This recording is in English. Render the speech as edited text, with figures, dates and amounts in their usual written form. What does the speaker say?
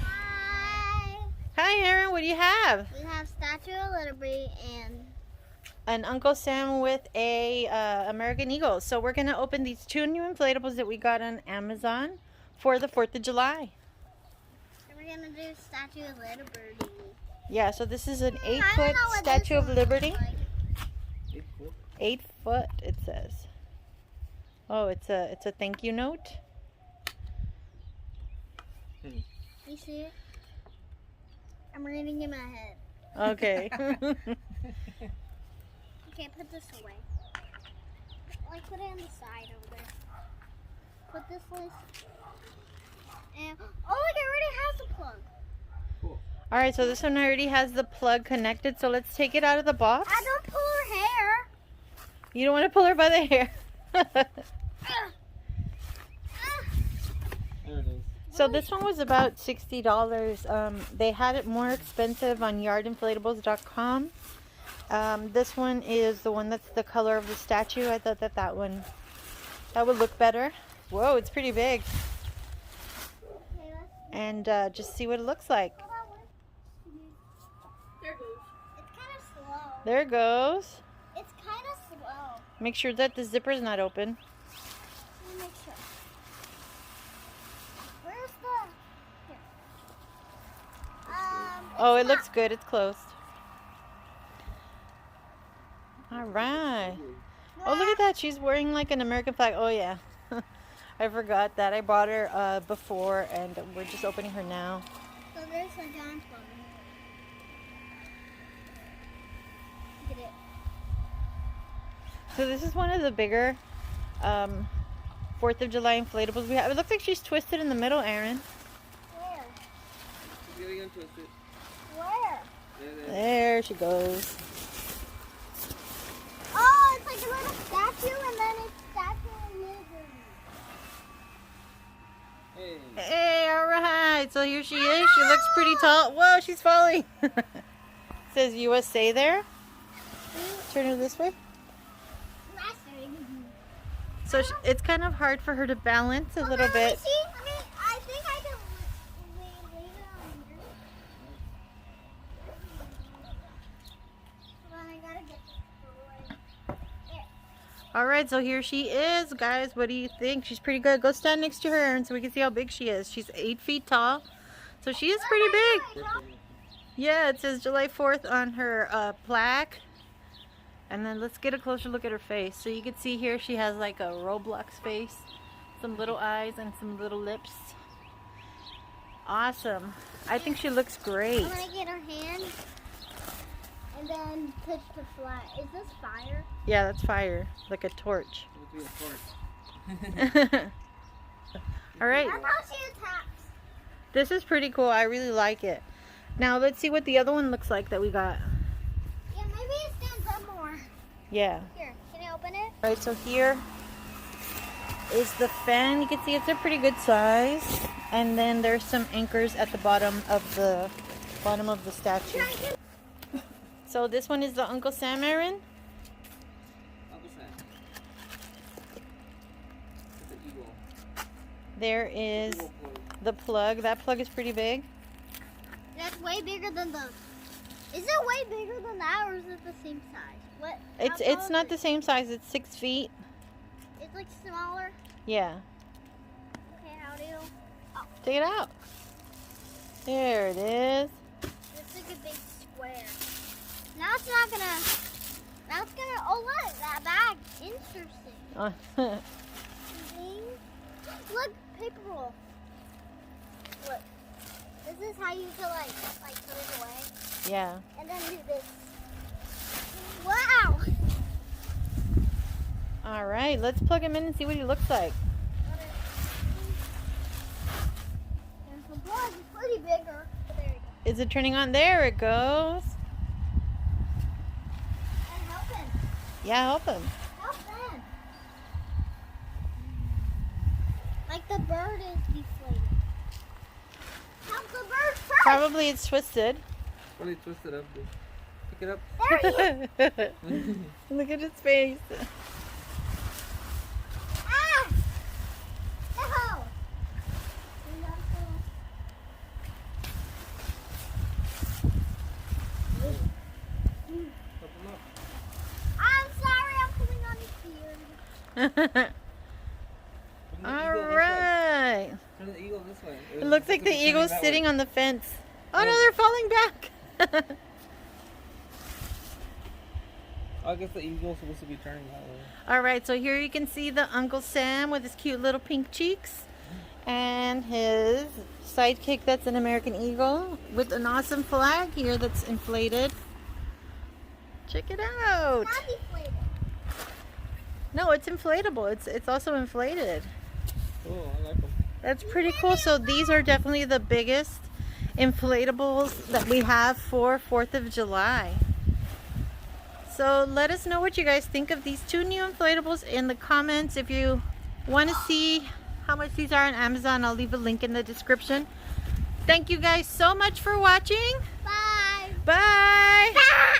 Hi. Hi, Aaron. What do you have? We have Statue of Liberty and An Uncle Sam with a American Eagle. So we're going to open these two new inflatables that we got on Amazon for the 4th of July. we're gonna do Statue of Liberty. Yeah, so this is an I 8-foot don't know what Statue this of one Liberty. looks like. 8 foot, it says. Oh, it's a thank you note. You see it? I'm reading in my head. Okay. Okay, put this away. Like, put it on the side over there. Put this list. And, oh, look, it already has a plug. All right, so this one already has the plug connected. So let's take it out of the box. I don't pull her hair. You don't want to pull her by the hair. There it is. So this one was about $60. They had it more expensive on yardinflatables.com. This one is the one that's the color of the statue. I thought that would look better. Whoa, it's pretty big. And just see what it looks like. There it goes. It's kind of slow. There it goes. It's kind of slow. Make sure that the zipper is not open. Let me make sure. Where's the... Here. Oh, it looks good. It's closed. All right. Oh, look at that. She's wearing like an American flag. Oh, yeah. I forgot that. I bought her before, and we're just opening her now. So there's a John's one. Look at it. So this is one of the bigger 4th of July inflatables we have. It looks like she's twisted in the middle, Aaron. Where? She's getting untwisted. Where? There she goes. Oh, it's like a little statue and then it's Statue of Liberty. Hey. Hey, all right. So here she is. She looks pretty tall. Whoa, she's falling. It says USA there. Turn her this way. So it's kind of hard for her to balance a little bit. See? I think I can leave it on here. Hold on, I gotta get this away. There. All right, so here she is, guys. What do you think? She's pretty good. Go stand next to her, Aaron, so we can see how big she is. She's 8 feet tall, so she is pretty big. Yeah, it says July 4th on her plaque. And then let's get a closer look at her face. So you can see here she has like a Roblox face, some little eyes and some little lips. Awesome. I think she looks great. I'm gonna get her hand and then touch the flat. Is this fire? Yeah, that's fire, like a torch. It'll be a torch. All right. That's how she attacks. This is pretty cool. I really like it. Now let's see what the other one looks like that we got. Yeah, maybe it stands up more. Yeah. Here, can I open it? All right, so here is the fan. You can see it's a pretty good size. And then there's some anchors at the bottom of the statue. So this one is the Uncle Sam, Aaron. Uncle Sam. It's an eagle. There is Eagle plug. the plug. That plug is pretty big. That's way bigger than the... Is it way bigger than that or is it the same size? What? It's not the same size. It's 6 feet. It's like smaller. Yeah. Okay, how do you... Oh, Take it out. There it is. it's like a big square. Now it's not gonna... Now it's gonna... Oh, look, that bag. Interesting. Thing. Look, paper roll. Look. This is how you can like put it away. Yeah. And then do this. Wow! All right, let's plug him in and see what he looks like. There's the plug. It's pretty bigger. There you go. Is it turning on? There it goes. And help him. Yeah, help him. Help them. Like the bird is deflating. Help the bird first. Probably it's twisted. Probably twist it up, dude. Pick it up. There he is. Look at his face. Ah! No. All right. Turn the eagle this way. It looks like the eagle's sitting on the fence. Oh no, they're falling back. I guess the eagle's supposed to be turning that way. All right, so here you can see the Uncle Sam with his cute little pink cheeks and his sidekick that's an American eagle with an awesome flag here that's inflated. Check it out. Not deflated. No, it's inflatable. It's also inflated. Oh, I like them. That's pretty cool. So these are definitely the biggest inflatables that we have for 4th of July. So let us know what you guys think of these 2 new inflatables in the comments. If you want to see how much these are on Amazon, I'll leave a link in the description. Thank you guys so much for watching. Bye. Bye.